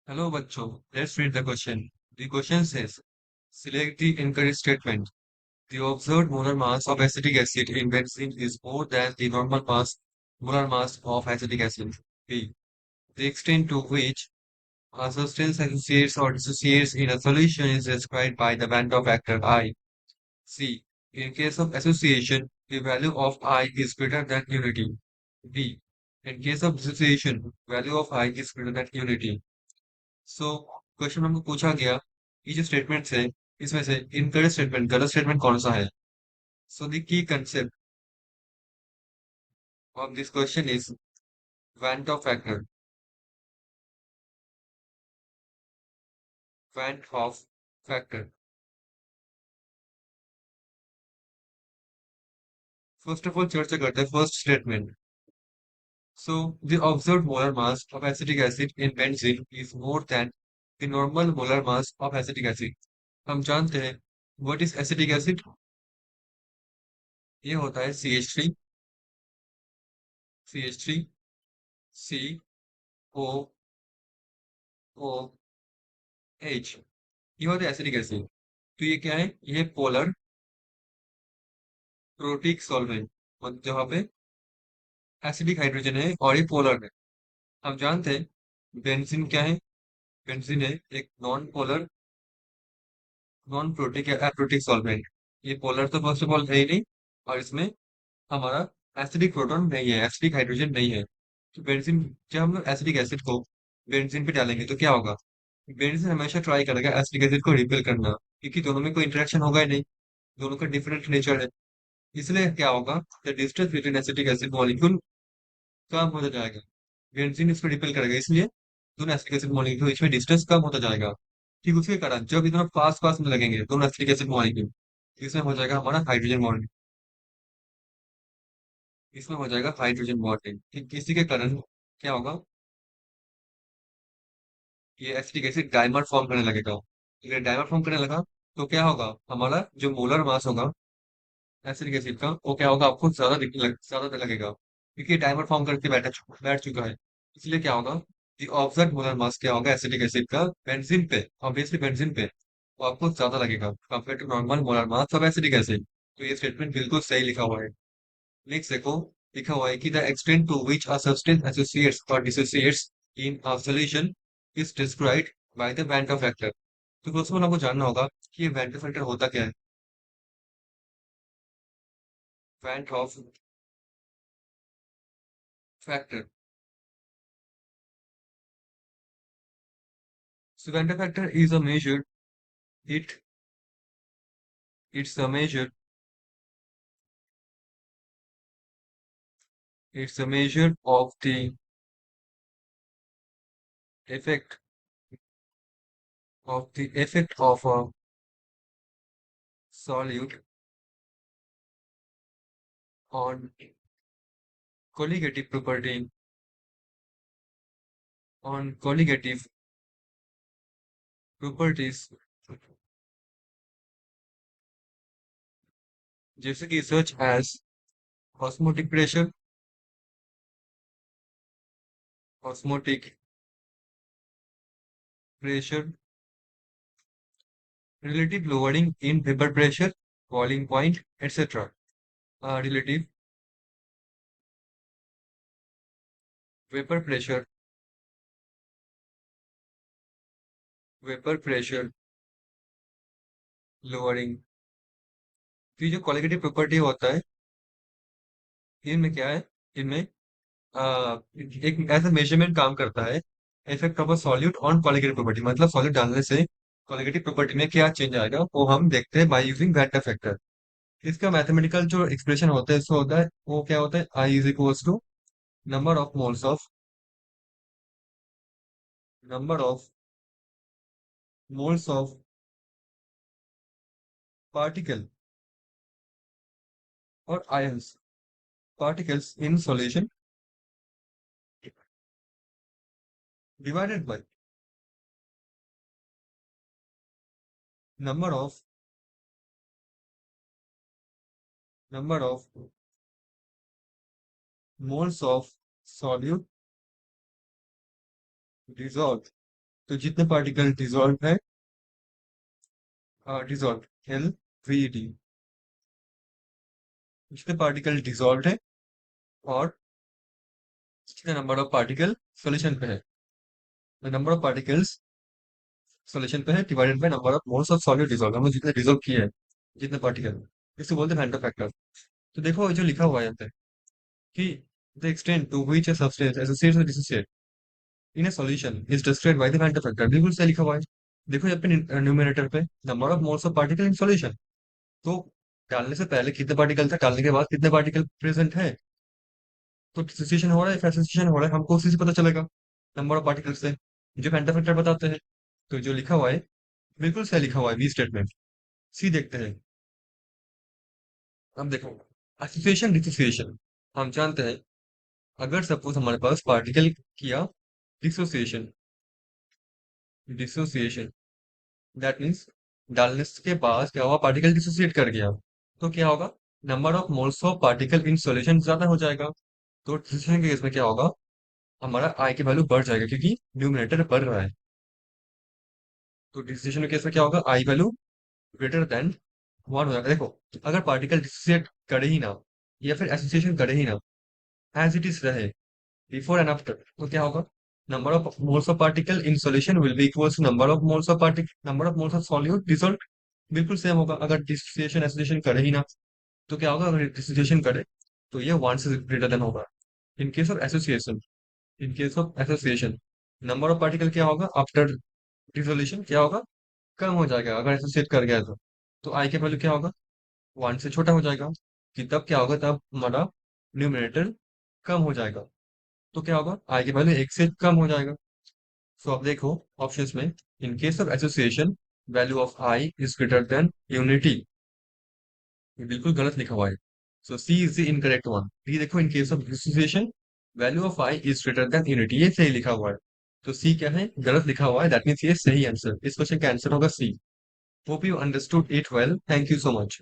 Hello, bachcho. Let's read the question. The question says, select the incorrect statement. The observed molar mass of acetic acid in benzene is more than the normal molar mass of acetic acid. B. The extent to which a substance associates or dissociates in a solution is described by the Van factor I. C. In case of association, the value of I is greater than unity. D. In case of dissociation, value of I is greater than unity. So question हमको पूछा गया ये जो statements है इसमें से incorrect statement गलत statement कौन सा है so the key concept of this question is van Hoff factor van Hoff factor first of all चर्चा करते हैं first statement so the observed molar mass of acetic acid in benzene is more than the normal molar mass of acetic acid हम जानते हैं what is acetic acid ये होता है CH3 COOH ये होता है एसिटिक एसिड तो ये क्या है ये पोलर प्रोटिक सॉल्वेंट मतलब जहाँ पे एसिडिक हाइड्रोजन है और ये पोलर है हम जानते हैं बेंजीन क्या है बेंजीन है एक नॉन प्रोटिक या एप्रोटिक सॉल्वेंट ये पोलर तो फर्स्ट ऑफ ऑल है ही नहीं और इसमें हमारा एसिडिक प्रोटॉन नहीं है एसिडिक हाइड्रोजन नहीं है तो बेंजीन जब हम लोग एसिडिक एसिड को बेंजीन पे डालेंगे तो क्या होगा बेंजीन हमेशा ट्राई करेगा एसिडिक एसिड को रिपेल करना क्योंकि दोनों में कोई इंटरेक्शन होगा ही नहीं दोनों का डिफरेंट नेचर है इसलिए क्या होगा the distance between acetic acid molecule कम होता जाएगा बेंजीन इसको रिपेल करेगा इसलिए दोनों एसिटिक एसिड मॉलिक्यूल के बीच में डिस्टेंस कम होता जाएगा ठीक उसके कारण जब इतना पास पास में लगेंगे दोनों एसिटिक एसिड मॉलिक्यूल इसमें हो जाएगा हमारा हाइड्रोजन बॉन्ड इसमें हो जाएगा हाइड्रोजन बॉन्डिंग ठीक इसी के कारण क्या होगा ये एसिटिक एसिड डाइमर फॉर्म करने लगेगा अगर डाइमर फॉर्म करने लगा तो क्या होगा हमारा जो मोलर मास होगा एसिटिक एसिड का वो क्या होगा आपको ज्यादा लगेगा क्योंकि डाइमर फॉर्म करके बैठ चुका है इसलिए क्या होगा दी ऑब्जर्व मोलर मास क्या होगा एसिटिक एसिड का बेंजीन पे ऑब्वियसली बेंजीन पे वो आपको ज्यादा लगेगा compare to normal molar mass of acetic acid तो ये स्टेटमेंट बिल्कुल सही लिखा हुआ है नेक्स्ट देखो लिखा हुआ है कि the extent to which a substance associates और dissociates in a solution is described by the van factor तो दोस्तों आपको जानना होगा कि ये वैन फैक्टर होता क्या है van factor so Vanda factor is a measure. It it's a measure. It's a measure of the effect of a solute on colligative property on colligative properties जैसे कि such as osmotic pressure, osmotic pressure, relative lowering in vapor pressure, boiling point, etc. Relative vapor pressure, vapor pressure lowering. तो ये जो colligative property होता है इनमें क्या है इनमें एक ऐसा मेजरमेंट काम करता है effect of a solute on colligative property मतलब सॉल्यूट डालने से कॉलिगेटिव प्रॉपर्टी में क्या चेंज आएगा वो हम देखते हैं बाय यूजिंग वेट फैक्टर इसका मैथमेटिकल जो एक्सप्रेशन होता है इसको होता है वो क्या होता है i is equals to number of moles of number of moles of particle और ions particles in solution divided by number of number of moles of solute dissolve तो जितने पार्टिकल डिजॉल्व है, डिजॉल्व LVED, जितने particle dissolve है और जितने number of particle solution पे है, नंबर ऑफ पार्टिकल्स सॉल्यूशन पे है divided by number of moles of solute dissolve, हमने जितने डिजॉल्व किए हैं, जितने पार्टिकल, इसे बोलते हैं वेंटर फैक्टर। तो देखो ये जो लिखा हुआ है यहाँ पे कि the extent to which a substance associates with dissociate in a solution is described by the van't factor, बिल्कुल सही लिखा हुआ है। देखो यहाँ पे न्यूमरेटर पे number of moles of particle in solution, तो डालने से पहले कितने पार्टिकल थे, डालने के बाद कितने पार्टिकल प्रेजेंट है, तो डिसोसिएशन हो रहा है, एसोसिएशन हो रहा है, हमको उसी से पता चलेगा, नंबर ऑफ पार्टिकल से, जो वेंटर फैक्टर बताते हैं। तो जो लिखा हुआ है बिल्कुल सही लिखा हुआ है, बी स्टेटमेंट। सी देखते हैं। अब देखो, एसोसिएशन डिसोसिएशन, हम जानते हैं अगर सपोज हमारे पास पार्टिकल किया डिसोसिएशन, डिसोसिएशन दैट मीन्स डालने के बाद क्या हुआ, पार्टिकल डिसोसिएट कर गया, तो क्या होगा, number of moles of particle in solution ज्यादा हो जाएगा। तो डिसोसिएशन के केस में क्या होगा, हमारा आई की वैल्यू बढ़ जाएगा क्योंकि न्यूमरेटर बढ़ रहा है। तो डिसोसिएशन के केस में क्या होगा, आई वैल्यू ग्रेटर देन 1 हो जाएगा। देखो, अगर पार्टिकल डिसोसिएट करे ही ना या फिर एसोसिएशन करे ही ना, एज इट इज रहे बिफोर एंड आफ्टर, तो क्या होगा, number of moles of particle in solution will be equals to number of moles of particle, number of moles of solute dissolve, बिल्कुल सेम होगा। अगर डिसोसिएशन एसोसिएशन करे ही ना, तो क्या होगा, अगर डिसोसिएशन करे तो ये 1 से ग्रेटर देन होगा। इन case of association, in case of association number of particle क्या होगा, आफ्टर डिसोल्यूशन क्या होगा, कम हो जाएगा अगर एसोसिएट कर गया तो आई के वैल्यू क्या होगा, 1 से छोटा हो जाएगा। कि तब क्या होगा, तब हमारा न्यूमरेटर कम हो जाएगा, तो क्या होगा, आई की वैल्यू 1 से कम हो जाएगा। सो अब देखो ऑप्शंस में, in case of association value of i is greater than unity, ये बिल्कुल गलत लिखा हुआ है। So C is the incorrect one. D देखो, in case of association value of i is greater than unity, ये सही लिखा हुआ है। तो सी क्या है, गलत लिखा हुआ है, दैट मीन्स ये सही आंसर, इस क्वेश्चन का आंसर होगा C. Hope you understood it well, thank you so much.